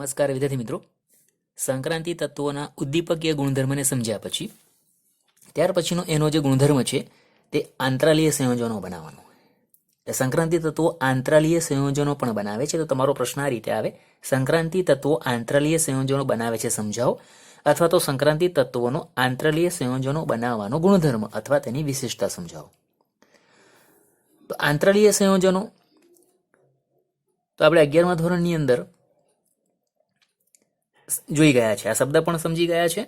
નમસ્કાર વિદ્યાર્થી મિત્રો, સંક્રાંતિ તત્વોના ઉદ્દીપકીય ગુણધર્મને સમજ્યા પછી ત્યાર પછીનો એનો જે ગુણધર્મ છે તે આંતરાલીય સંયોજનો બનાવવાનો. એટલે સંક્રાંતિ તત્વો આંતરાલીય સંયોજનો પણ બનાવે છે. તો તમારો પ્રશ્ન આ રીતે આવે, સંક્રાંતિ તત્વો આંતરાલીય સંયોજનો બનાવે છે સમજાવો, અથવા તો સંક્રાંતિ તત્વોનો આંતરાલીય સંયોજનો બનાવવાનો ગુણધર્મ અથવા તેની વિશેષતા સમજાવો. તો આંતરાલીય સંયોજનો તો આપણે 11મા ધોરણની અંદર જોઈ ગયા છે, આ શબ્દ પણ સમજી ગયા છે.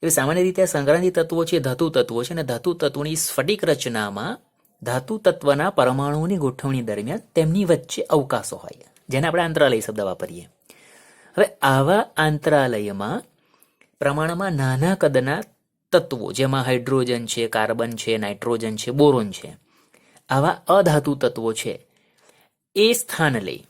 એ સામાન્ય રીતે સંક્રાંતિ તત્વો છે ધાતુ તત્વો છે, અને ધાતુ તત્વોની સ્ફટિક રચનામાં ધાતુ તત્વના પરમાણુઓની ગોઠવણી દરમિયાન તેમની વચ્ચે અવકાશો હોય, જેને આપણે આંતરાલય શબ્દ વાપરીએ. હવે આવા આંતરાલયમાં પ્રમાણમાં નાના કદના તત્વો, જેમાં હાઇડ્રોજન છે, કાર્બન છે, નાઇટ્રોજન છે, બોરોન છે, આવા અધાતુ તત્વો છે, એ સ્થાન લઈ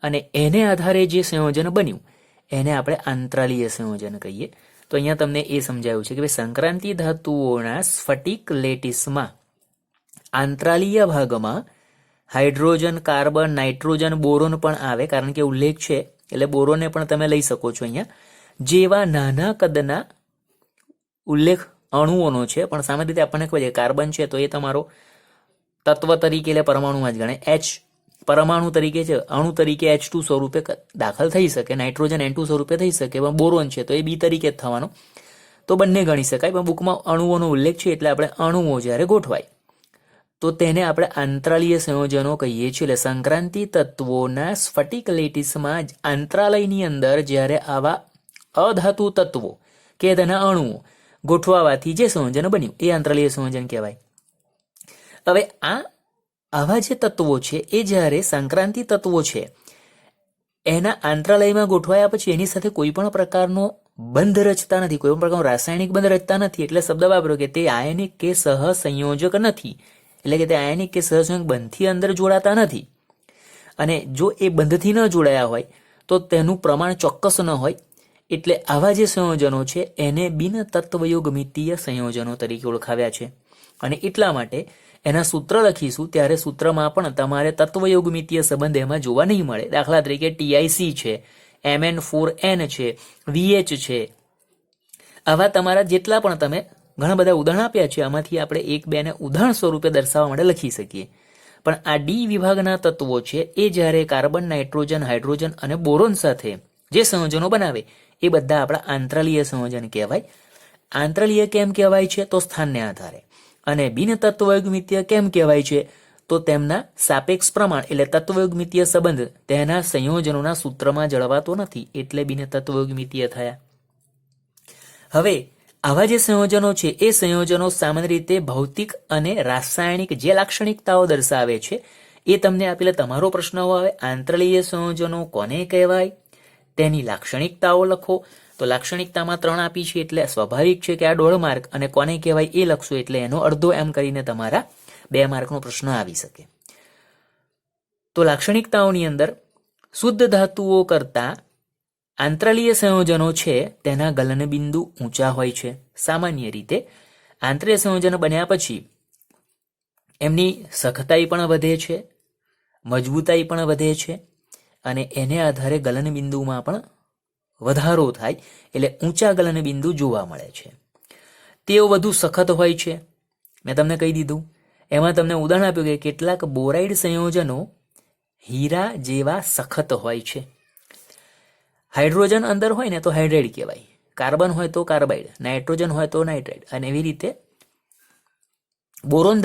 અને એને આધારે જે સંયોજન બન્યું એને આપણે આંતરાલીય સંયોજન કહીએ. તો અહીંયા તમને એ સમજાયું છે કે ભાઈ સંક્રાંતિ ધાતુઓના સ્ફટિક લેટિસમાં આંતરાલીય ભાગમાં હાઇડ્રોજન, કાર્બન, નાઇટ્રોજન, બોરોન પણ આવે, કારણ કે ઉલ્લેખ છે એટલે બોરોનને પણ તમે લઈ શકો છો અહીંયા. જેવા નાના કદના ઉલ્લેખ અણુઓનો છે, પણ સામાન્ય રીતે આપણને ખબર છે કાર્બન છે તો એ તમારો તત્વ તરીકે એટલે પરમાણુમાં જ ગણે, એચ પરમાણુ તરીકે છે, અણુ તરીકે H2 સ્વરૂપે દાખલ થઈ શકે, નાઇટ્રોજન N2 સ્વરૂપે થઈ શકે, પણ બોરોન છે તો એ બી તરીકે જ થવાનો, તો બંને ગણી શકાય. પણ બુકમાં અણુઓનો ઉલ્લેખ છે એટલે આપણે અણુઓ જ્યારે ગોઠવાય તો તેને આપણે આંતરાલીય સંયોજનો કહીએ છીએ. એટલે સંક્રાંતિ તત્વોના સ્ફટિક લેટિસમાં જ આંતરાલયની અંદર જ્યારે આવા અધાતુ તત્વો કે તેના અણુઓ ગોઠવાવાથી જે સંયોજન બન્યું એ આંતરાલીય સંયોજન કહેવાય. હવે આવા જે તત્વો છે એ જ્યારે સંક્રાંતિ તત્વો છે એના આંતરાલયમાં ગોઠવાયા પછી એની સાથે કોઈ પણ પ્રકારનો બંધ રચતા નથી, કોઈ પણ પ્રકારનો રાસાયણિક બંધ રચતા નથી. એટલે શબ્દ વાપર્યો કે તે આયનિક કે સહસંયોજક નથી, એટલે કે તે આયનિક કે સહસંયોજક બંધથી અંદર જોડાતા નથી. અને જો એ બંધથી ન જોડાયા હોય તો તેનું પ્રમાણ ચોક્કસ ન હોય, એટલે આવા જે સંયોજનો છે એને બિન તત્વયુગ્મિતીય સંયોજનો તરીકે ઓળખાવ્યા છે. અને એટલા માટે એના સૂત્ર લખીશું ત્યારે સૂત્રમાં પણ તમારે તત્વયુગ્મિતીય સંબંધ એમાં જોવા નહીં મળે. દાખલા તરીકે TiC છે, Mn4n છે, VH છે, આવા તમારા જેટલા પણ તમે ઘણા બધા ઉદાહરણ આપ્યા છે, આમાંથી આપણે એક બેને ઉદાહરણ સ્વરૂપે દર્શાવવા માટે લખી શકીએ. પણ આ ડી વિભાગના તત્વો છે એ જ્યારે કાર્બન, નાઇટ્રોજન, હાઇડ્રોજન અને બોરોન સાથે જે સંયોજનો બનાવે એ બધા આપણા આંતરાલીય સંયોજન કહેવાય. આંતરાલીય કેમ કહેવાય છે? તો સ્થાનને આધારે. અને બિન તત્વયુગ્મિતીય કેમ કહેવાય છે? તો તેમના સાપેક્ષ પ્રમાણ એટલે તત્વયુગ્મિતીય સંબંધ તેના સંયોજનોના સૂત્રમાં જળવાતો નથી, એટલે બિન તત્વયુગ્મિતીય થયા. હવે આવા જે સંયોજનો છે એ સંયોજનો સામાન્ય રીતે ભૌતિક અને રાસાયણિક જે લાક્ષણિકતાઓ દર્શાવે છે એ તમને આપેલા તમારો પ્રશ્ન આવે, આંતરાલીય સંયોજનો કોને કહેવાય, તેની લાક્ષણિકતાઓ લખો. તો લાક્ષણિકતામાં 3 આપી છે એટલે સ્વાભાવિક છે કે આ 1.5 માર્ક, અને કોને કહેવાય એ લખશો એટલે એનો અડધો, એમ કરીને તમારા 2 માર્કનો પ્રશ્ન આવી શકે. તો લાક્ષણિકતાઓની અંદર શુદ્ધ ધાતુઓ કરતા આંતરાલીય સંયોજનો છે તેના ગલનબિંદુ ઊંચા હોય છે. સામાન્ય રીતે આંતરીય સંયોજન બન્યા પછી એમની સખતાઈ પણ વધે છે, મજબૂતાઈ પણ વધે છે, અને એને આધારે ગલનબિંદુમાં પણ વધારો થાય, એટલે ઊંચા ગલનબિંદુ જોવા મળે છે. તેઓ વધુ સખત હોય છે, મેં તમને કહી દીધું. એમાં તમને ઉદાહરણ આપ્યું કે કેટલાક બોરાઇડ સંયોજનો હીરા જેવા સખત હોય છે. હાઇડ્રોજન અંદર હોય ને તો હાઇડ્રાઇડ કહેવાય, કાર્બન હોય તો કાર્બાઇડ, નાઇટ્રોજન હોય તો નાઇટ્રાઇડ, અને એવી રીતે બોરોન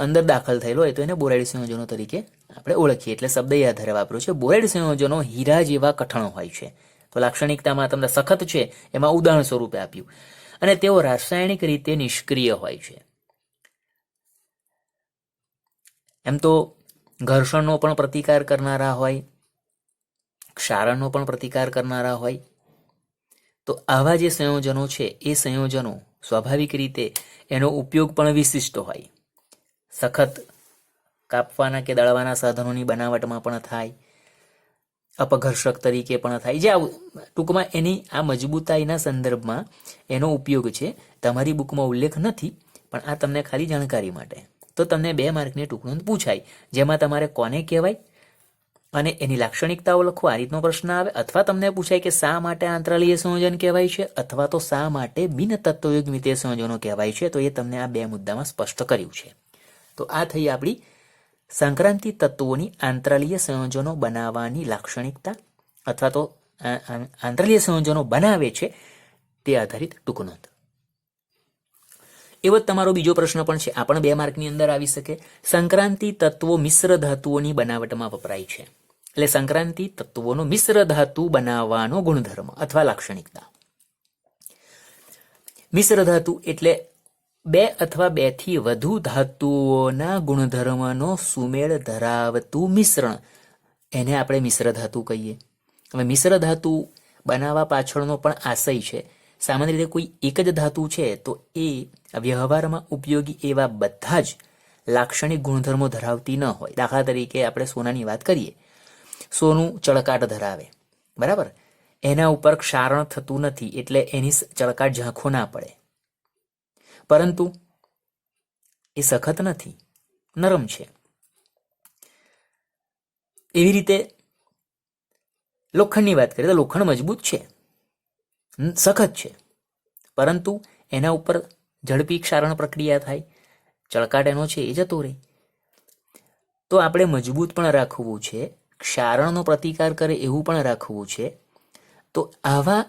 અંદર દાખલ થયેલો હોય તો એને બોરાઇડ સંયોજનો તરીકે આપણે ઓળખીએ. એટલે શબ્દ એ આધારે વાપર્યો છે. બોરાઇડ સંયોજનો હીરા જેવા કઠણ હોય છે. તો લાક્ષણિકતામાં તમને સખત છે એમાં ઉદાહરણ સ્વરૂપે આપ્યું. અને તેઓ રાસાયણિક રીતે નિષ્ક્રિય હોય છે. એમ તો ઘર્ષણનો પણ પ્રતિકાર કરનારા હોય, ક્ષારણનો પણ પ્રતિકાર કરનારા હોય. તો આવા જે સંયોજનો છે એ સંયોજનો સ્વાભાવિક રીતે એનો ઉપયોગ પણ વિશિષ્ટ હોય. સખત કાપવાના કે દળવાના સાધનોની બનાવટમાં પણ થાય, અપઘર્ષક તરીકે પણ થાય. જે ટૂંકમાં એની આ મજબૂતાઈના સંદર્ભમાં એનો ઉપયોગ છે. તમારી બુકમાં ઉલ્લેખ નથી, પણ આ તમને ખાલી જાણકારી માટે. તો તમને 2 માર્કની ટુકડું પૂછાય, જેમાં તમારે કોને કહેવાય અને એની લાક્ષણિકતાઓ લખો, આ રીતનો પ્રશ્ન આવે. અથવા તમને પૂછાય કે શા માટે આંતરાલીય સંયોજન કહેવાય છે અથવા તો શા માટે બિન તત્વયુગ્મ દ્વિતીય સંયોજનો કહેવાય છે, તો એ તમને આ 2 મુદ્દામાં સ્પષ્ટ કર્યું છે. તો આ થઈ આપણી સંક્રાંતિ તત્વોની આંતરાલીય સંયોજનો બનાવવાની લાક્ષણિકતા અથવા તો આંતરાલીય સંયોજનો બનાવે છે તે આધારિત ટૂંક નોંધ. એવો જ તમારો બીજો પ્રશ્ન પણ છે, આ પણ 2 માર્કની અંદર આવી શકે. સંક્રાંતિ તત્વો મિશ્ર ધાતુઓની બનાવટમાં વપરાય છે. એટલે સંક્રાંતિ તત્વોનો મિશ્ર ધાતુ બનાવવાનો ગુણધર્મ અથવા લાક્ષણિકતા. મિશ્ર ધાતુ એટલે 2 અથવા 2 થી વધુ ધાતુઓના ગુણધર્મનો સુમેળ ધરાવતું મિશ્રણ, એને આપણે મિશ્ર ધાતુ કહીએ. હવે મિશ્ર ધાતુ બનાવવા પાછળનો પણ આશય છે. સામાન્ય રીતે કોઈ એક જ ધાતુ છે તો એ વ્યવહારમાં ઉપયોગી એવા બધા જ લાક્ષણિક ગુણધર્મો ધરાવતી ન હોય. દાખલા તરીકે આપણે સોનાની વાત કરીએ, સોનું ચળકાટ ધરાવે, બરાબર, એના ઉપર ક્ષારણ થતું નથી એટલે એની ચળકાટ ઝાંખો ના પડે, પરંતુ એ સખત નથી, નરમ છે. એવી રીતે લોખંડની વાત કરીએ તો લોખંડ મજબૂત છે, સખત છે, પરંતુ એના ઉપર ઝડપી ક્ષારણ પ્રક્રિયા થાય, ચળકાટ એનો છે એ જતો રહે. તો આપણે મજબૂત પણ રાખવું છે, ક્ષારણનો પ્રતિકાર કરે એવું પણ રાખવું છે. તો આવા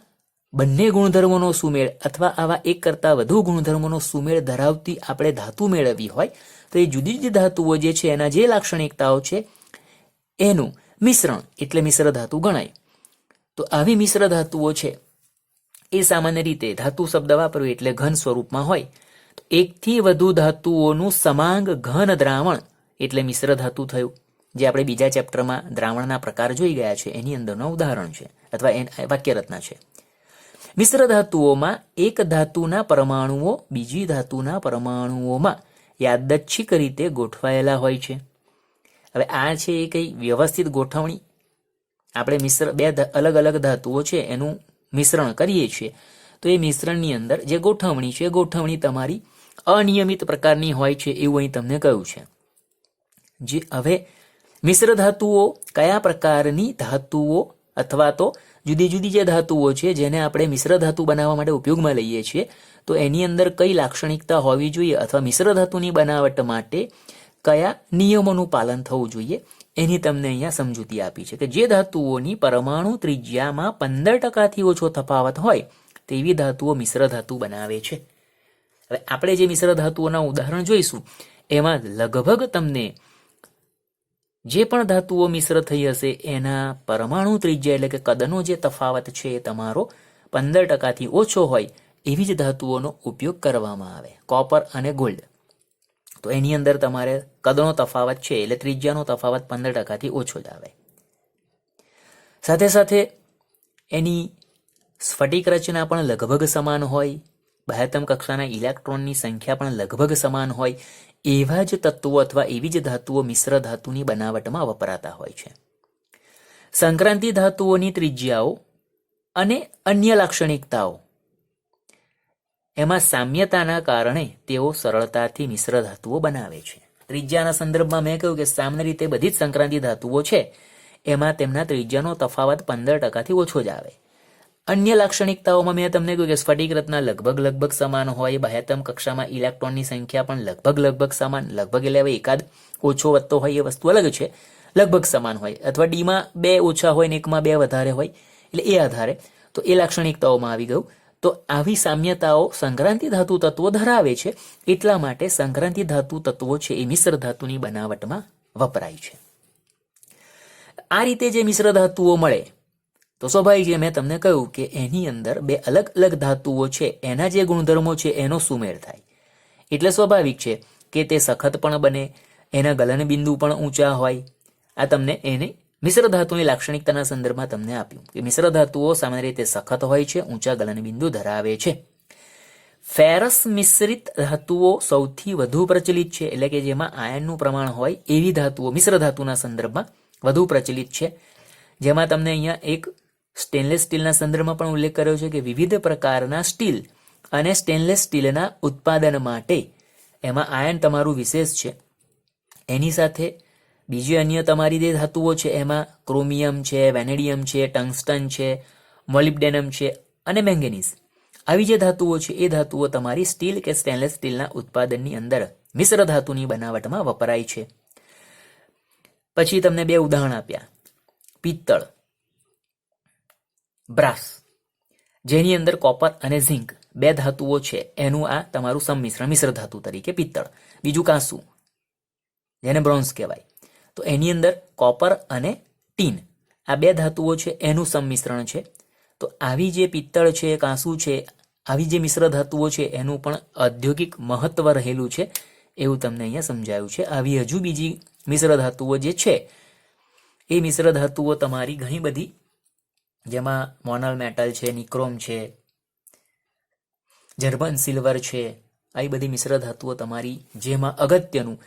બંને ગુણધર્મોનો સુમેળ અથવા આવા એક કરતાં વધુ ગુણધર્મોનો સુમેળ ધરાવતી આપણે ધાતુ મેળવવી હોય તો એ જુદી જુદી ધાતુઓ જે છે એના જે લાક્ષણિકતાઓ છે એનું મિશ્રણ એટલે મિશ્ર ધાતુ ગણાય. તો આવી મિશ્ર ધાતુઓ છે એ સામાન્ય રીતે ધાતુ શબ્દ વાપરવી એટલે ઘન સ્વરૂપમાં હોય. તો 1 થી વધુ ધાતુઓનું સમાંગ ઘન દ્રાવણ એટલે મિશ્ર ધાતુ થયું, જે આપણે બીજા ચેપ્ટરમાં દ્રાવણના પ્રકાર જોઈ ગયા છે એની અંદરનું ઉદાહરણ છે અથવા વાક્યરચના છે. મિશ્ર ધાતુઓમાં એક ધાતુના પરમાણુઓ બીજી ધાતુના પરમાણુઓમાં યાદચ્છિક રીતે ગોઠવાયેલા હોય છે. હવે આ છે એ કઈ વ્યવસ્થિત ગોઠવણી. આપણે મિશ્ર 2 અલગ અલગ ધાતુઓ છે એનું મિશ્રણ કરીએ છીએ તો એ મિશ્રણની અંદર જે ગોઠવણી છે, ગોઠવણી તમારી અનિયમિત પ્રકારની હોય છે એવું અહીં તમને કહ્યું છે. જે હવે મિશ્ર ધાતુઓ કયા પ્રકારની ધાતુઓ અથવા તો જુદી જુદી જે ધાતુઓ છે જેને આપણે મિશ્ર ધાતુ બનાવવા માટે ઉપયોગમાં લઈએ છીએ તો એની અંદર કઈ લાક્ષણિકતા હોવી જોઈએ અથવા મિશ્ર ધાતુની બનાવટ માટે કયા નિયમોનું પાલન થવું જોઈએ એની તમને અહીંયા સમજૂતી આપી છે કે જે ધાતુઓની પરમાણુ ત્રિજ્યામાં 15%થી ઓછો તફાવત હોય તેવી ધાતુઓ મિશ્ર ધાતુ બનાવે છે. હવે આપણે જે મિશ્ર ધાતુઓના ઉદાહરણ જોઈશું એમાં લગભગ તમને જે પણ ધાતુઓ મિશ્ર થઈ હશે એના પરમાણુ ત્રિજ્યા એટલે કે કદનો જે તફાવત છે એ તમારો 15%થી ઓછો હોય એવી જ ધાતુઓનો ઉપયોગ કરવામાં આવે, કોપર અને ગોલ્ડ. તો એની અંદર તમારે કદનો તફાવત છે એટલે ત્રિજ્યાનો તફાવત 15%થી ઓછો જ આવે. સાથે સાથે એની સ્ફટિક રચના પણ લગભગ સમાન હોય, બાહ્યતમ કક્ષાના ઇલેક્ટ્રોનની સંખ્યા પણ લગભગ સમાન હોય એવા જ તત્વો અથવા એવી જ ધાતુઓ મિશ્ર ધાતુની બનાવટમાં વપરાતા હોય છે. સંક્રાંતિ ધાતુઓની ત્રિજ્યાઓ અને અન્ય લાક્ષણિકતાઓ એમાં સામ્યતાના કારણે તેઓ સરળતાથી મિશ્ર ધાતુઓ બનાવે છે. ત્રિજ્યાના સંદર્ભમાં મેં કહ્યું કે સામાન્ય રીતે બધી જ સંક્રાંતિ ધાતુઓ છે એમાં તેમના ત્રિજ્યાનો તફાવત 15%થી ઓછો જ આવે. અન્ય લાક્ષણિકતાઓમાં મેં તમને કહ્યું કે સ્ફટિક રચના લગભગ સમાન હોય, બાહ્યતમ કક્ષામાં ઇલેક્ટ્રોનની સંખ્યા પણ લગભગ સમાન, લગભગ એટલે હવે એકાદ ઓછો વધતો હોય એ વસ્તુ અલગ છે, લગભગ સમાન હોય અથવા ડીમાં 2 ઓછા હોય ને એકમાં 2 વધારે હોય એટલે એ આધારે તો એ લાક્ષણિકતાઓમાં આવી ગયું. તો આવી સામ્યતાઓ સંક્રાંતિ ધાતુ તત્વો ધરાવે છે એટલા માટે સંક્રાંતિ ધાતુ તત્વો છે એ મિશ્ર ધાતુની બનાવટમાં વપરાય છે. આ રીતે જે મિશ્ર ધાતુઓ મળે તો સ્વાભાવિક છે મેં તમને કહ્યું કે એની અંદર 2 અલગ અલગ ધાતુઓ છે એના જે ગુણધર્મો છે એનો સુમેળ થાય એટલે સ્વાભાવિક છે કે તે સખત પણ બને, એના ગલન બિંદુ પણ ઊંચા હોય. આ તમને એને મિશ્ર ધાતુની લાક્ષણિકતાના સંદર્ભમાં તમને આપ્યું કે મિશ્ર ધાતુઓ સામાન્ય રીતે સખત હોય છે, ઊંચા ગલન બિંદુ ધરાવે છે. ફેરસ મિશ્રિત ધાતુઓ સૌથી વધુ પ્રચલિત છે એટલે કે જેમાં આયનનું પ્રમાણ હોય એવી ધાતુઓ મિશ્ર ધાતુના સંદર્ભમાં વધુ પ્રચલિત છે. જેમાં તમને અહીંયા એક સ્ટેનલેસ સ્ટીલના સંદર્ભમાં પણ ઉલ્લેખ કર્યો છે કે વિવિધ પ્રકારના સ્ટીલ અને સ્ટેનલેસ સ્ટીલના ઉત્પાદન માટે એમાં આયન તમારું વિશેષ છે. એની સાથે બીજી અન્ય તમારી જે ધાતુઓ છે એમાં ક્રોમિયમ છે, વેનેડિયમ છે, ટંગસ્ટન છે, મોલિબ્ડેનમ છે અને મેંગેનીઝ. આવી જે ધાતુઓ છે એ ધાતુઓ તમારી સ્ટીલ કે સ્ટેનલેસ સ્ટીલના ઉત્પાદનની અંદર મિશ્ર ધાતુની બનાવટમાં વપરાય છે. પછી તમને 2 ઉદાહરણ આપ્યા, પિત્તળ, બ્રાસ, જેની અંદર કોપર અને ઝિંક 2 ધાતુઓ છે એનું આ તમારું સંમિશ્રણ મિશ્ર ધાતુ તરીકે પિત્તળ. બીજું કાંસુ, જેને બ્રોન્ઝ કહેવાય, તો એની અંદર કોપર અને ટીન આ 2 ધાતુઓ છે એનું સંમિશ્રણ છે. તો આવી જે પિત્તળ છે, કાંસુ છે, આવી જે મિશ્ર ધાતુઓ છે એનું પણ ઔદ્યોગિક મહત્વ રહેલું છે એવું તમને અહીંયા સમજાયું છે. આવી હજુ બીજી મિશ્ર ધાતુઓ જે છે એ મિશ્ર ધાતુઓ તમારી ઘણી બધી, જેમાં મોનલ મેટલ છે, નિક્રોમ છે, જર્મન સિલ્વર છે, આવી બધી મિશ્ર ધાતુઓ તમારી, જેમાં અગત્યનું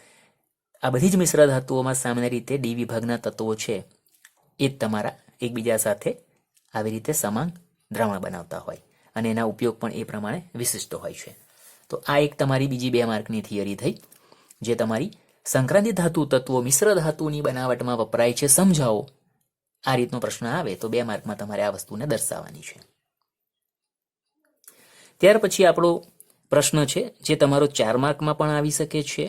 આ બધી જ મિશ્ર ધાતુઓમાં સામાન્ય રીતે ડી વિભાગના તત્વો છે એ જ તમારા એકબીજા સાથે આવી રીતે સમાંગ દ્રાવણ બનાવતા હોય અને એના ઉપયોગ પણ એ પ્રમાણે વિશિષ્ટ હોય છે. તો આ એક તમારી બીજી 2 માર્કની થિયરી થઈ, જે તમારી સંક્રાંતિ ધાતુ તત્વો મિશ્ર ધાતુની બનાવટમાં વપરાય છે સમજાવો. આ રીતનો પ્રશ્ન આવે તો 2 માર્કમાં તમારે આ વસ્તુને દર્શાવવાની છે. ત્યાર પછી આપણો પ્રશ્ન છે જે તમારો 4 માર્કમાં પણ આવી શકે છે,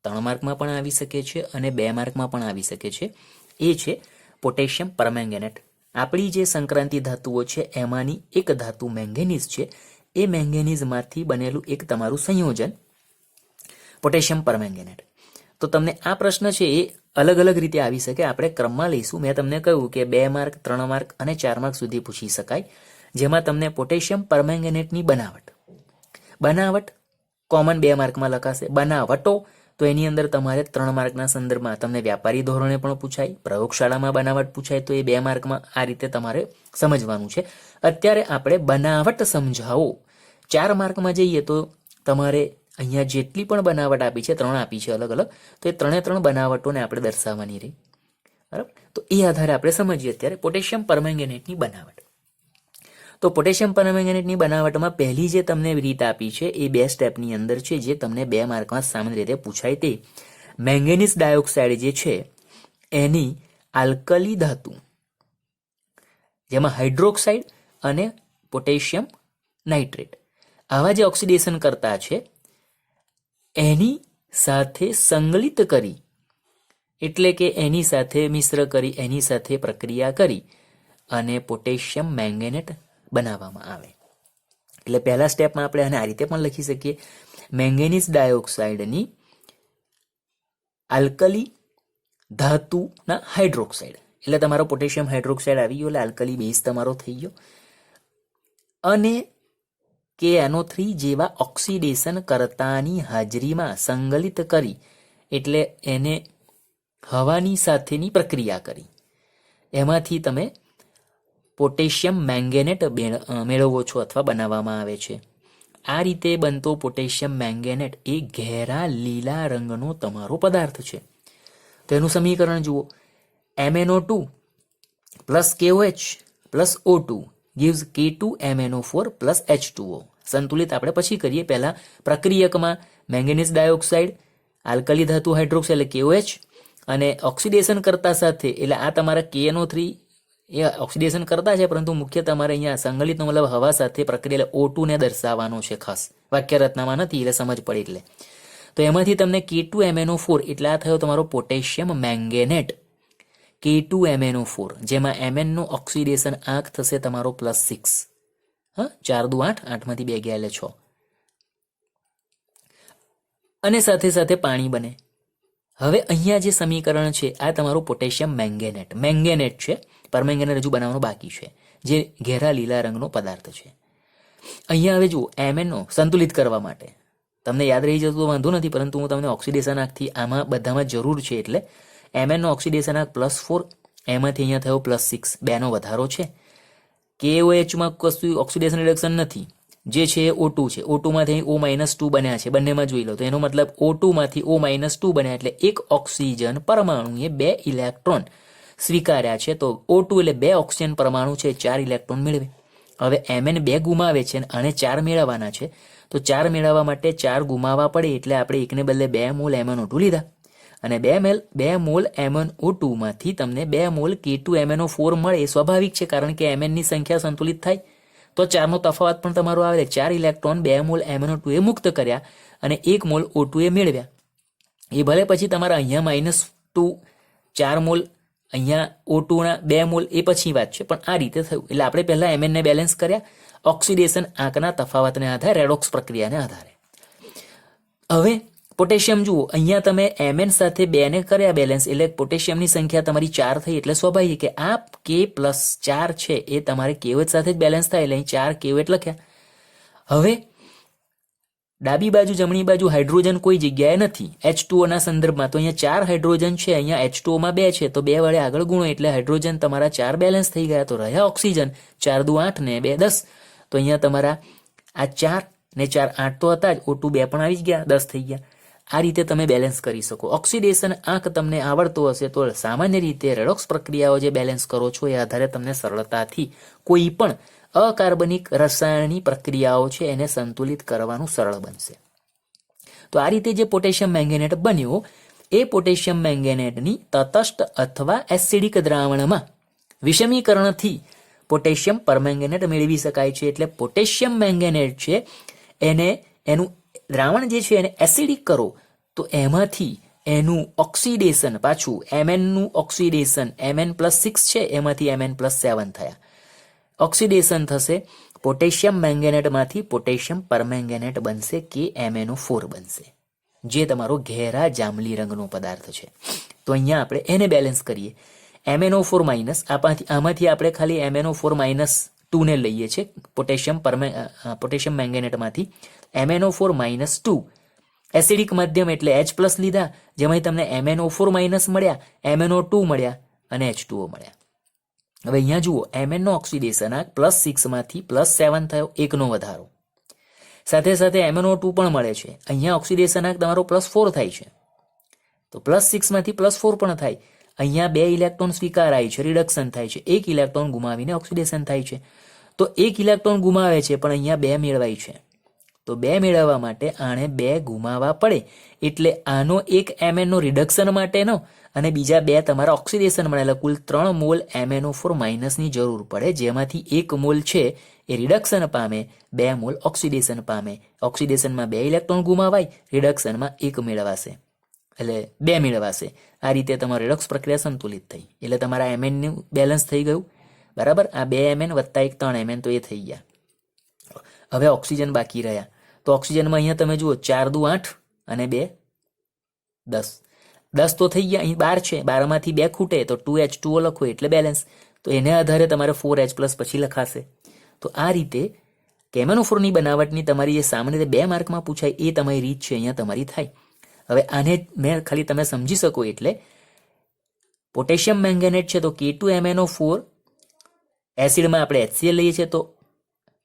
3 માર્કમાં પણ આવી શકે છે અને 2 માર્કમાં પણ આવી શકે છે. એ છે પોટેશિયમ પરમેંગેનેટ. આપણી જે સંક્રાંતિ ધાતુઓ છે એમાંની એક ધાતુ મેંગેનીઝ છે. એ મેંગેનીઝમાંથી બનેલું એક તમારું સંયોજન પોટેશિયમ પરમેંગેનેટ. તો તમને આ પ્રશ્ન છે એ અલગ અલગ રીતે આવી શકે. આપણે ક્રમમાં લઈશું. મેં તમને કહ્યું કે 2 માર્ક, 3 માર્ક અને 4 માર્ક સુધી પૂછી શકાય, જેમાં તમને પોટેશિયમ પરમેંગેનેટની બનાવટ કોમન 2 માર્કમાં લખાશે. બનાવટો તો એની અંદર તમારે 3 માર્કના સંદર્ભમાં તમને વ્યાપારી ધોરણે પણ પૂછાય, પ્રયોગશાળામાં બનાવટ પૂછાય, તો એ 2 માર્કમાં આ રીતે તમારે સમજવાનું છે. અત્યારે આપણે બનાવટ સમજાવો 4 માર્કમાં જઈએ તો તમારે અહીંયા જેટલી પણ બનાવટ આપી છે, 3 આપી છે અલગ અલગ, તો એ 3 બનાવટોને આપણે દર્શાવવાની રહી. બરાબર, તો એ આધારે આપણે સમજીએ અત્યારે પોટેશિયમ પરમેંગેનેટની બનાવટ. તો પોટેશિયમ પરમેંગેનેટની બનાવટમાં પહેલી જે તમને રીત આપી છે એ 2 સ્ટેપની અંદર છે, જે તમને 2 માર્કમાં સામાન્ય રીતે પૂછાય. તે મેંગેનીઝ ડાયોક્સાઇડ જે છે એની આલ્કલી ધાતુ, જેમાં હાઇડ્રોક્સાઇડ અને પોટેશિયમ નાઇટ્રેટ આવા જે ઓક્સિડેશન કરતા છે એની સાથે સંગલિત કરી, એટલે કે એની સાથે મિશ્ર કરી, એની સાથે પ્રક્રિયા કરી અને પોટેશિયમ મેંગેનેટ બનાવવામાં આવે. એટલે પહેલા સ્ટેપમાં આપણે આને આ રીતે પણ લખી શકીએ, મેંગેનીઝ ડાયોક્સાઇડની આલ્કલી ધાતુના હાઇડ્રોક્સાઇડ, એટલે તમારો પોટેશિયમ હાઇડ્રોક્સાઇડ આવી ગયો, એટલે આલ્કલી બેઝ તમારો થઈ ગયો. અને KNO3 જેવા ઓક્સિડેશન કરતાની હાજરીમાં સંગલિત કરી, એટલે એને હવાની સાથેની પ્રક્રિયા કરી, એમાંથી તમે પોટેશિયમ મેંગેનેટ મેળવો છો અથવા બનાવવામાં આવે છે. આ રીતે બનતો પોટેશિયમ મેંગેનેટ એ ઘેરા લીલા રંગનો તમારો પદાર્થ છે. તો એનું સમીકરણ જુઓ, MnO2 plus KOH plus O2 gives K2MnO4 plus H2O. સંતુલિત આપણે પછી કરીએ. પહેલા પ્રક્રિયકમાં મેંગેનીઝ ડાયોક્સાઇડ, આલ્કલી ધાતુ હાઇડ્રોક્સાઇડ એટલે KOH, અને ઓક્સિડેશન કરતા સાથે, એટલે આ તમારા KNO3 એ ઓક્સિડેશન કરતા છે, પરંતુ મુખ્ય તમારે અહીંયા સંગલિતનો મતલબ હવા સાથે પ્રક્રિયા O2 ને દર્શાવવાનો છે. ખાસ વાક્ય રચનામાં નથી, એટલે સમજ પડે. એટલે તો એમાંથી તમને K2MnO4 એટલે આ થયો તમારો પોટેશિયમ મેંગેનેટ K2MnO4, જેમાં Mn નો ઓક્સિડેશન આંક થશે તમારો +6. 4 દુ 8, 8માંથી 2 ગયા એટલે 6, અને સાથે સાથે પાણી બને. હવે અહીંયા જે સમીકરણ છે આ તમારું પોટેશિયમ મેંગેનેટ છે. પરમેંગેનેટ હજુ બનાવવાનું બાકી છે, જે ઘેરા લીલા રંગનો પદાર્થ છે. અહીંયા હવે જુઓ, Mn સંતુલિત કરવા માટે તમને યાદ રહી જતું વાંધો નથી, પરંતુ હું તમને ઓક્સિડેશન આંકથી આમાં બધામાં જરૂર છે, એટલે Mn નો ઓક્સિડેશન આંક +4, એમાંથી અહીંયા થયો +6, 2નો વધારો છે. KOHમાં કશું ઓક્સિડેશન રિડક્શન નથી, જે છે એ O2 છે. O2માંથી O-2 બન્યા છે, બંનેમાં જોઈ લો. તો એનો મતલબ O2માંથી O-2 બન્યા, એટલે એક ઓક્સિજન પરમાણુએ 2 ઇલેક્ટ્રોન સ્વીકાર્યા છે. તો O2 એટલે 2 ઓક્સિજન પરમાણુ છે, 4 ઇલેક્ટ્રોન મેળવે. હવે Mn 2 ગુમાવે છે અને 4 મેળવવાના છે. તો 4 મેળવવા માટે 4 ગુમાવવા પડે, એટલે આપણે એકને બદલે 2 મોલ MnO2 લીધા અને 2 મોલ MnO2 માંથી તમને 2 મોલ K2MnO4 મળે એ સ્વાભાવિક છે, કારણ કે Mn ની સંખ્યા સંતુલિત થાય તો 4નો તફાવત પણ તમારો આવે. 4 ઇલેક્ટ્રોન 2 મોલ MnO2 એ મુક્ત કર્યા અને 1 મોલ O2 એ મેળવ્યા. એ ભલે પછી તમારા અહીંયા -2 4 મોલ અહીંયા O2 ના 2 મોલ એ પછી વાત છે, પણ આ રીતે થયું. એટલે આપણે પહેલા Mn ને બેલેન્સ કર્યા ઓક્સિડેશન આંકના તફાવતને આધારે, રેડોક્સ પ્રક્રિયાને આધારે. હવે પોટેશિયમ જુઓ, અહીંયા તમે Mn સાથે 2 ને કર્યા બેલેન્સ, એટલે પોટેશિયમની સંખ્યા તમારી 4 થઈ. એટલે સ્વાભાવિક કે આ K+4 છે એ તમારે KOH સાથે જ બેલેન્સ થાય, એટલે અહીં 4 KOH લખ્યા. હવે ડાબી બાજુ જમણી બાજુ હાઇડ્રોજન કોઈ જગ્યાએ નથી H2O ના સંદર્ભમાં, તો અહીંયા 4 હાઇડ્રોજન છે, અહીંયા H2O માં 2 છે, તો 2 વડે આગળ ગુણો એટલે હાઇડ્રોજન તમારા 4 બેલેન્સ થઈ ગયા. તો રહ્યા ઓક્સિજન 4 દુ 8 ને 2 10. તો અહીંયા તમારા આ 4 ને 4 8 તો હતા જ, O2 2 પણ આવી જ ગયા, 10 થઈ ગયા. આ રીતે તમે બેલેન્સ કરી શકો. ઓક્સિડેશન આંક તમને આવડતો હશે તો સામાન્ય રીતે રેડોક્સ પ્રક્રિયાઓ જે બેલેન્સ કરો છો એ આધારે તમને સરળતાથી કોઈ પણ અકાર્બનિક રસાયણની પ્રક્રિયાઓ છે એને સંતુલિત કરવાનું સરળ બનશે. તો આ રીતે જે પોટેશિયમ મેંગેનેટ બન્યો એ પોટેશિયમ મેંગેનેટની તટસ્થ અથવા એસિડિક દ્રાવણમાં વિષમીકરણથી પોટેશિયમ પરમેંગેનેટ મેળવી શકાય છે. એટલે પોટેશિયમ મેંગેનેટ છે એનું દ્રાવણ જે છે એને એસિડિક કરો તો એમાંથી એનું ઓક્સિડેશન પાછું Mn નું ઓક્સિડેશન Mn+6 છે એમાંથી Mn+7 થયા. ઓક્સિડેશન થશે પોટેશિયમ મેંગેનેટમાંથી પોટેશિયમ પરમેંગેનેટ બનશે કે MnO4 બનશે, જે તમારો ઘેરા જાંબલી રંગનો પદાર્થ છે. તો અહીંયા આપણે એને બેલેન્સ કરીએ. MnO4- આમાંથી આપણે ખાલી MnO4-2 ને લઈએ છીએ પોટેશિયમ મેંગેનેટમાંથી. MnO4-2 એસિડિક માધ્યમ એટલે H+ લીધા, જેમાં તમને MnO4- મળ્યા, MnO2 મળ્યા અને H2O મળ્યા. હવે અહીંયા જુઓ, Mn નો ઓક્સિડેશન આંક +6 માંથી +7 થયો, 1 નો વધારો. સાથે સાથે MnO2 પણ મળે છે. અહીંયા ઓક્સિડેશન આંક તમારો +4 થાય છે, તો +6 માંથી +4 પણ થાય. અહીંયા 2 ઇલેક્ટ્રોન સ્વીકારાય છે, રિડક્શન થાય છે, 1 ઇલેક્ટ્રોન ગુમાવીને ઓક્સિડેશન થાય છે. તો 1 ઇલેક્ટ્રોન ગુમાવે છે પણ અહીંયા 2 મેળવાય છે. તો 2 મેળવવા માટે આણે 2 ગુમાવવા પડે, એટલે આનો એક Mn નો રિડક્શન માટેનો અને બીજા 2 તમારા ઓક્સિડેશન મળે, કુલ 3 મોલ MnO4- ની જરૂર પડે, જેમાંથી 1 મોલ છે એ રિડક્શન પામે, 2 મોલ ઓક્સિડેશન પામે. ઓક્સિડેશનમાં 2 ઇલેક્ટ્રોન ગુમાવાય, રિડક્શનમાં 1 મેળવાશે, એટલે 2 મેળવાશે. આ રીતે તમારી રેડોક્સ પ્રક્રિયા સંતુલિત થઈ, એટલે તમારા Mn નું બેલેન્સ થઈ ગયું. બરાબર, આ 2 Mn વત્તા 1 3 Mn તો એ થઈ ગયા. હવે ઓક્સિજન બાકી રહ્યા, તો ઓક્સિજનમાં અહીંયા તમે જુઓ 4 દુ 8 અને 2 10. 10 તો થઈ ગયા, અહીં 12 છે, 12 માંથી 2 ખૂટે તો 2H2O લખો એટલે બેલેન્સ. તો એને આધારે તમારે 4H+ પછી લખાશે. તો આ રીતે MnO4 ની બનાવટની તમારી જે સામાન્ય રીતે 2 માર્કમાં પૂછાય એ તમારી રીત છે અહીંયા તમારી થાય. હવે આને મેં ખાલી તમે સમજી શકો એટલે પોટેશિયમ મેંગેનેટ છે તો K2MnO4, એસિડમાં આપણે HCl લઈએ છીએ તો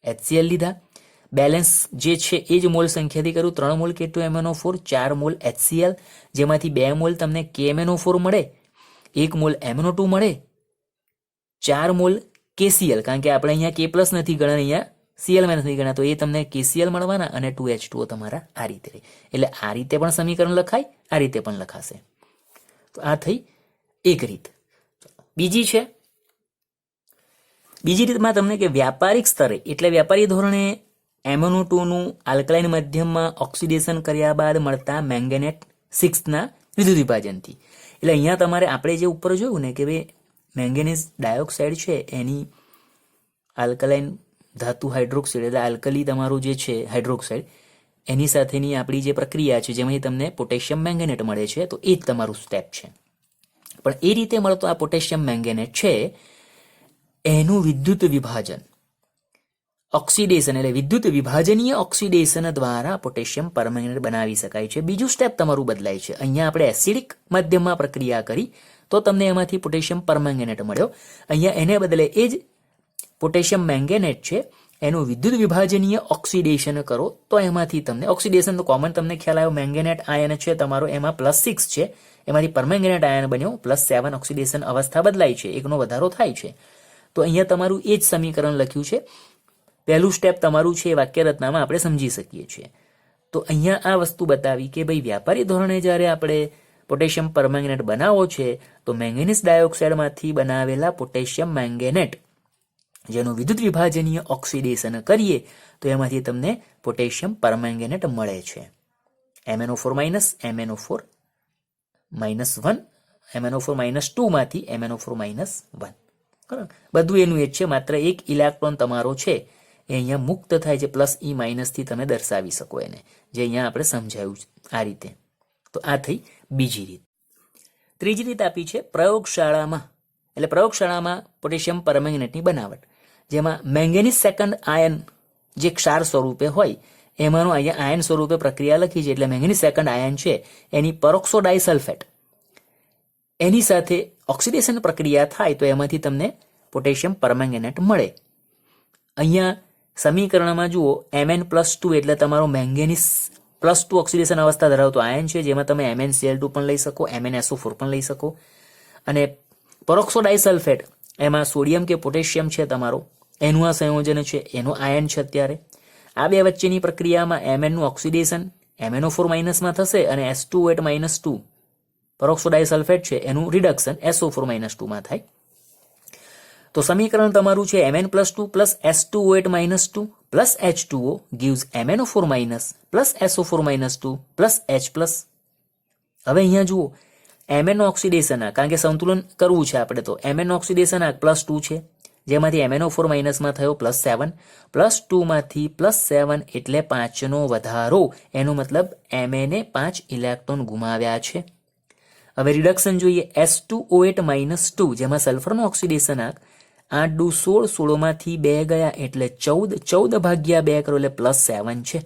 HCl લીધા. બેલેન્સ જે છે એ જ મોલ સંખ્યાથી કરું, 3 મોલ K2MnO4, 4 મોલ HCl, જેમાંથી 2 મોલ તમને KMnO4 મળે, 1 મોલ MnO2 મળે, 4 મોલ KCl, કારણ કે આપણે અહીંયા K+ નથી ગણ્યા, અહીંયા Cl- નથી ગણ્યા, તો એ તમને KCl મળવાના અને 2H2O તમારા આ રીતે. એટલે આ રીતે પણ સમીકરણ લખાય, આ રીતે પણ લખાશે. તો આ થઈ એક રીત. બીજી રીતમાં તમને કે વ્યાપારિક સ્તરે એટલે વ્યાપારી ધોરણે MnO2 નું આલ્કલાઇન માધ્યમમાં ઓક્સિડેશન કર્યા બાદ મળતા મેંગેનેટ 6 ના વિદ્યુત વિભાજનથી. એટલે અહીંયા તમારે આપણે જે ઉપર જોયું ને કે ભાઈ મેંગેનીઝ ડાયોક્સાઇડ છે એની આલ્કલાઇન ધાતુ હાઇડ્રોક્સાઇડ એટલે આલ્કલી તમારું જે છે હાઇડ્રોક્સાઇડ એની સાથેની આપણી જે પ્રક્રિયા છે જેમાંથી તમને પોટેશિયમ મેંગેનેટ મળે છે, તો એ જ તમારું સ્ટેપ છે. પણ એ રીતે મળતો આ પોટેશિયમ મેંગેનેટ છે એનું વિદ્યુત વિભાજન ઓક્સિડેશન એટલે વિદ્યુત વિભાજનીય ઓક્સિડેશન દ્વારા પોટેશિયમ પરમેંગેનેટ બનાવી શકાય છે. બીજું સ્ટેપ તમારું બદલાય છે. અહીંયા આપણે એસિડિક માધ્યમમાં પ્રક્રિયા કરી તો તમને એમાંથી પોટેશિયમ પરમેંગેનેટ મળ્યો. અહીંયા એને બદલે એ જ પોટેશિયમ મેંગેનેટ છે એનું વિદ્યુત વિભાજનીય ઓક્સિડેશન કરો તો એમાંથી તમને ઓક્સિડેશન તો કોમન તમને ખ્યાલ આવ્યો, મેંગેનેટ આયન છે તમારો એમાં +6 છે, એમાંથી પરમેંગેનેટ આયન બન્યો, +7 ઓક્સિડેશન અવસ્થા બદલાય છે, એકનો વધારો થાય છે. તો અહીંયા તમારું એ જ સમીકરણ લખ્યું છે. પહેલું સ્ટેપ તમારું છે એ વાક્ય રચનામાં આપણે સમજી શકીએ છીએ. તો અહીંયા આ વસ્તુ બતાવી કે ભાઈ વ્યાપારી ધોરણે જ્યારે આપણે પોટેશિયમ પરમેંગેનેટ બનાવવો છે તો મેંગેનીઝ ડાયોક્સાઇડમાંથી બનાવેલા પોટેશિયમ મેંગેનેટ જેનું વિદ્યુત વિભાજનીય ઓક્સિડેશન કરીએ તો એમાંથી તમને પોટેશિયમ પરમેંગેનેટ મળે છે. MnO4 minus MnO4 minus 1 MnO4 minus 2 માંથી MnO4 માઇનસ 1. બરાબર, બધું એનું એ જ છે, માત્ર એક ઇલેક્ટ્રોન તમારો છે એ અહીંયા મુક્ત થાય છે, પ્લસ ઈ માઇનસથી તમે દર્શાવી શકો એને, જે અહીંયા આપણે સમજાયું આ રીતે. તો આ થઈ બીજી રીત. ત્રીજી રીત આપી છે પ્રયોગશાળામાં, એટલે પ્રયોગશાળામાં પોટેશિયમ પરમેંગેનેટની બનાવટ, જેમાં મેંગેનીઝ સેકન્ડ આયન જે ક્ષાર સ્વરૂપે હોય એમાંનો અહીંયા આયન સ્વરૂપે પ્રક્રિયા લખી છે, એટલે મેંગેનીઝ સેકન્ડ આયન છે એની પેરોક્સો ડાયસલ્ફેટ એની સાથે ઓક્સિડેશન પ્રક્રિયા થાય તો એમાંથી તમને પોટેશિયમ પરમેંગેનેટ મળે. અહીંયા સમીકરણમાં જુઓ Mn+2 એટલે તમારો મેંગેનીઝ +2 ઓક્સિડેશન અવસ્થા ધરાવતો આયન છે, જેમાં તમે MnCl2 પણ લઈ શકો, MnSO4 પણ લઈ શકો. અને પેરોક્સો ડાયસલ્ફેટ એમાં સોડિયમ કે પોટેશિયમ છે તમારો, એનું આ સંયોજન છે, એનો આયન છે. અત્યારે આ બે વચ્ચેની પ્રક્રિયામાં Mn નું ઓક્સિડેશન MnO4 માઇનસમાં થશે અને S2O8 -2 પેરોક્સો ડાયસલ્ફેટ છે એનું રિડક્શન SO4 -2 માં થાય. તો સમીકરણ તમારું છે Mn+2 plus S2O8 -2 plus H2O gives MnO4 minus plus SO4 -2 plus H plus. હવે અહીંયા જુઓ Mn ઓક્સિડેશન કારણ કે સંતુલન કરવું છે આપણે, તો Mn ઓક્સિડેશન +2 છે, જેમાંથી MnO4 માઇનસમાં થયો +7, +2 માંથી +7 એટલે 5 નો વધારો, એનો મતલબ Mn એ 5 ઇલેક્ટ્રોન ગુમાવ્યા છે. હવે રિડક્શન જોઈએ S2O8 -2, જેમાં સલ્ફરનું ઓક્સિડેશન 8 × 16, 16 માંથી 2 ગયા એટલે 14, 14 ભાગ્યા 2 કરો એટલે +7 છે,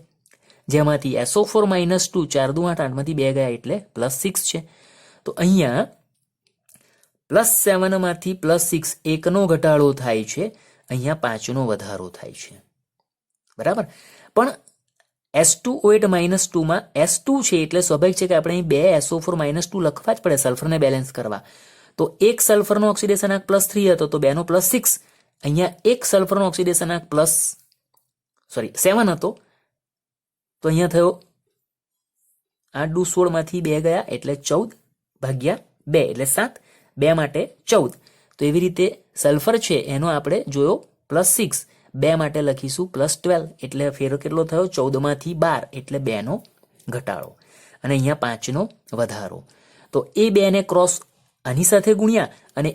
જેમાંથી SO4 -2 4 × 8, 8 માંથી 2 ગયા એટલે +6 છે. તો અહીંયા +7 માંથી +6 1નો ઘટાડો થાય છે, અહીંયા 5નો વધારો થાય છે. બરાબર, પણ S2O8 -2 માં S2 છે એટલે સ્વાભાવિક છે કે આપણે અહીં 2 SO4 -2 લખવા જ પડે સલ્ફરને બેલેન્સ કરવા. તો એક સલ્ફરનો ઓક્સિડેશન +3 હતો તો 2નો +6, અહીંયા એક સલ્ફરનો ઓક્સિડેશન 7 હતો તો અહીંયા થયો 8 × 16 માંથી 2 ગયા એટલે 14 ભાગ્યા 2 એટલે 7, 2 માટે 14. તો એવી રીતે સલ્ફર છે એનો આપણે જોયો +6, 2 માટે લખીશું +12 એટલે ફેરો કેટલો થયો 14 માંથી 12 એટલે 2નો ઘટાડો અને અહીંયા 5નો વધારો. તો એ 2 ને ક્રોસ આની સાથે ગુણ્યા અને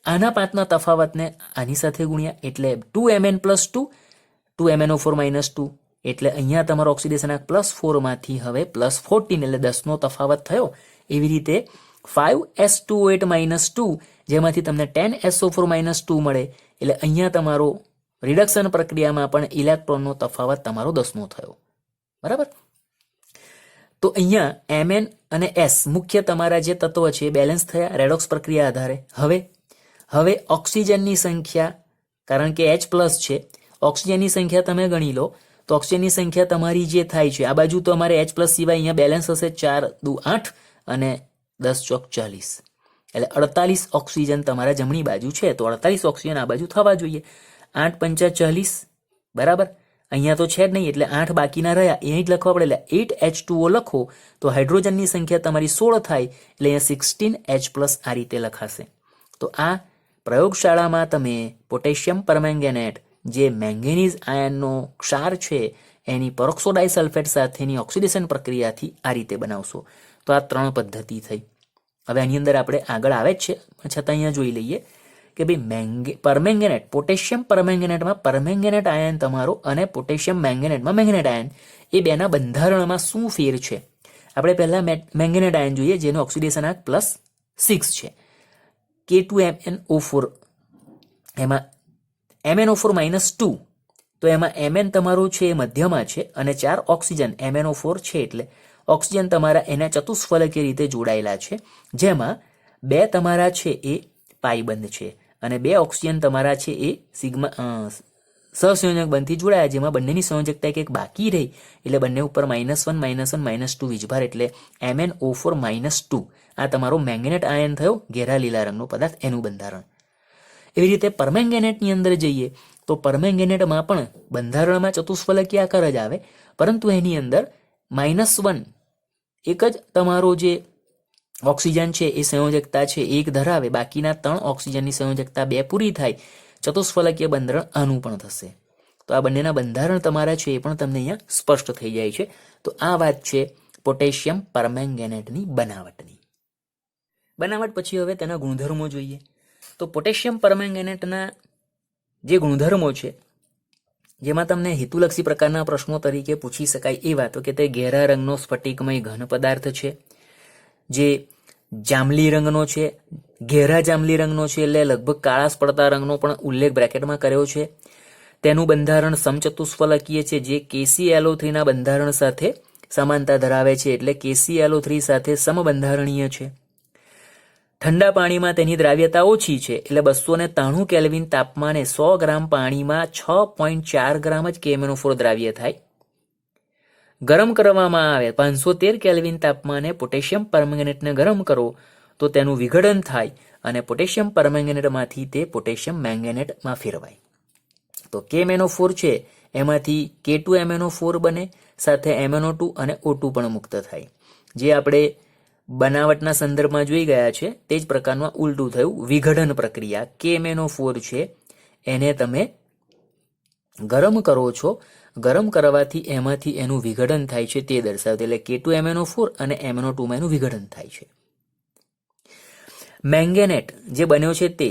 આના 5ના તફાવતને આની સાથે ગુણ્યા એટલે 2Mn+2 2MnO4 -2 એટલે અહીંયા તમારો ઓક્સિડેશન +4 માંથી હવે +14 એટલે 10નો તફાવત થયો. એવી રીતે 5S2O8 -2 જેમાંથી તમને 10SO4 -2 મળે એટલે અહીંયા તમારો રિડક્શન પ્રક્રિયામાં પણ ઇલેક્ટ્રોનનો તફાવત તમારો 10નો થયો. બરાબર, તો અહીંયા Mn અને S મુખ્ય તમારા જે તત્વ છે બેલેન્સ થયા રેડોક્સ પ્રક્રિયા આધારે. હવે ઓક્સિજનની સંખ્યા, કારણ કે H+ છે, ઓક્સિજનની સંખ્યા તમે ગણી લો તો ઓક્સિજનની સંખ્યા તમારી જે થાય છે, આ બાજુ તો અમારે H+ સિવાય અહીંયા બેલેન્સ હશે 4 × 8 અને 10 × 40 એટલે 48 ઓક્સિજન તમારા જમણી બાજુ છે, તો 48 ઓક્સિજન આ બાજુ થવા જોઈએ. 8 × 5 = 40. બરાબર, અહીંયા તો છે જ નહીં એટલે 8 બાકીના રહ્યા એ જ લખવા પડે, એટલે 8H2O લખો તો હાઇડ્રોજનની સંખ્યા તમારી 16 થાય એટલે અહીંયા 16H+ આ રીતે લખાશે. તો આ પ્રયોગશાળામાં તમે પોટેશિયમ પરમેંગેનેટ જે મેંગેનીઝ આયનનો ક્ષાર છે એની પેરોક્સો ડાયસલ્ફેટ સાથેની ઓક્સિડેશન પ્રક્રિયાથી આ રીતે બનાવશો. તો આ 3 પદ્ધતિ થઈ. હવે આની અંદર આપણે આગળ આવે જ છે, છતાં અહીંયા જોઈ લઈએ કે ભાઈ પરમેંગેનેટ પોટેશિયમ પરમેંગેનેટમાં પરમેંગેનેટ આયન તમારો અને પોટેશિયમ મેંગેનેટમાં મેંગેનેટ આયન એ બેના બંધારણમાં શું ફેર છે. આપણે પહેલા મેંગેનેટ આયન જોઈએ જેનો ઓક્સિડેશન +6 છે. K2MnO4 એમાં MnO4 -2 તો એમાં Mn તમારું છે એ મધ્યમાં છે અને 4 ઓક્સિજન MnO4 છે એટલે ઓક્સિજન તમારા એના ચતુષ્ફલકીય રીતે જોડાયેલા છે, જેમાં 2 તમારા છે એ પાઈબંધ છે અને 2 ઓક્સિજન તમારા છે એ સિગ્મા સહસંયોજક બંધથી જોડાયા, જેમાં બંનેની સંયોજકતા એક બાકી રહી એટલે બંને ઉપર -1 -1 -2 વીજભાર એટલે MnO4 -2. આ તમારો મેંગેનેટ આયન થયો, ઘેરા લીલા રંગનો પદાર્થ, એનું બંધારણ. એવી રીતે પરમેંગેનેટની અંદર જઈએ તો પરમેંગેનેટમાં પણ બંધારણમાં ચતુષ્ફલકીય આકાર જ આવે, પરંતુ એની અંદર -1 એક જ તમારો જે ઓક્સિજન છે એ સંયોજકતા છે 1 ધરાવે, બાકીના 3 ઓક્સિજનની સંયોજકતા 2 પૂરી થાય, ચતુષ્ફલકીય બંધારણ આનું પણ થશે. તો આ બંનેના બંધારણ તમારા છે એ પણ તમને અહીંયા સ્પષ્ટ થઈ જાય છે. તો આ વાત છે પોટેશિયમ પરમેંગેનેટની બનાવટની. બનાવટ પછી હવે તેના ગુણધર્મો જોઈએ. તો પોટેશિયમ પરમેંગેનેટના જે ગુણધર્મો છે, જેમાં તમને હેતુલક્ષી પ્રકારના પ્રશ્નો તરીકે પૂછી શકાય એ વાતો કે તે ઘેરા રંગનો સ્ફટિકમય ઘન પદાર્થ છે, જે જાંબલી રંગનો છે, ઘેરા જાંબલી રંગનો છે, એટલે લગભગ કાળાશ પડતા રંગનો પણ ઉલ્લેખ બ્રેકેટમાં કર્યો છે. તેનું બંધારણ સમચતુષ્ફલકીય છે, જે KClO3ના બંધારણ સાથે સમાનતા ધરાવે છે, એટલે KClO3 સાથે સમબંધારણીય છે. ઠંડા પાણીમાં તેની દ્રાવ્યતા ઓછી છે, એટલે 293 કેલ્વિન તાપમાને 100 ગ્રામ પાણીમાં 6.4 ગ્રામ જ KMnO4 દ્રાવ્ય થાય. ગરમ કરવામાં આવે 513 કેલ્વિન તાપમાને પોટેશિયમ પરમેંગેનેટને ગરમ કરો તો તેનું વિઘટન થાય અને પોટેશિયમ પરમેંગેનેટમાંથી તે પોટેશિયમ મેંગેનેટમાં ફેરવાય. તો KMnO4 છે એમાંથી K2MnO4 બને, સાથે MnO2 અને O2 પણ મુક્ત થાય. જે આપણે બનાવટના સંદર્ભમાં જોઈ ગયા છે તે જ પ્રકારનું ઉલટું થયું. વિઘટન પ્રક્રિયા KMnO4 છે એને તમે ગરમ કરો છો, ગરમ કરવાથી એમાંથી એનું વિઘટન થાય છે તે દર્શાવતું, એટલે K2MnO4 અને MnO2માં એનું વિઘટન થાય છે. મેંગેનેટ જે બન્યો છે તે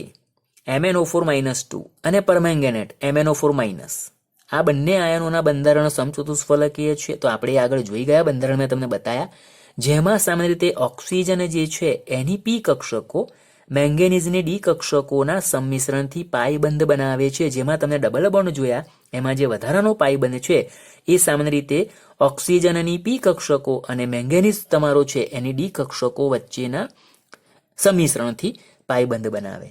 MnO4-2 અને પરમેંગેનેટ MnO4-. આ બંને આયનોના બંધારણ સમચતુષ્ફલકીય છે. તો આપણે આગળ જોઈ ગયા બંધારણ મેં તમને બતાયા, જેમાં સામાન્ય રીતે ઓક્સિજન જે છે એની P કક્ષકો મેંગેનીઝની D કક્ષકોના સંમિશ્રણથી પાયબંધ બનાવે છે. જેમાં તમને ડબલ બોન્ડ જોયા, એમાં જે વધારાનો પાયબંધ છે એ સામાન્ય રીતે ઓક્સિજનની P કક્ષકો અને મેંગેનીઝ તમારો છે એની D કક્ષકો વચ્ચેના સંમિશ્રણથી પાયબંધ બનાવે.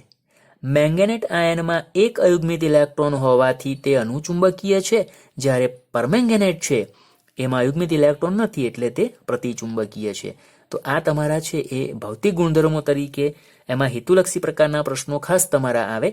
મેંગેનેટ આયનમાં એક અયુગ્મિત ઇલેક્ટ્રોન હોવાથી તે અનુચુંબકીય છે, જ્યારે પરમેંગેનેટ છે એમાં અયુગ્મિત ઇલેક્ટ્રોન નથી એટલે તે પ્રતિચુંબકીય છે. તો આ તમારા છે એ ભૌતિક ગુણધર્મો તરીકે, એમાં હેતુલક્ષી પ્રકારના પ્રશ્નો ખાસ તમારા આવે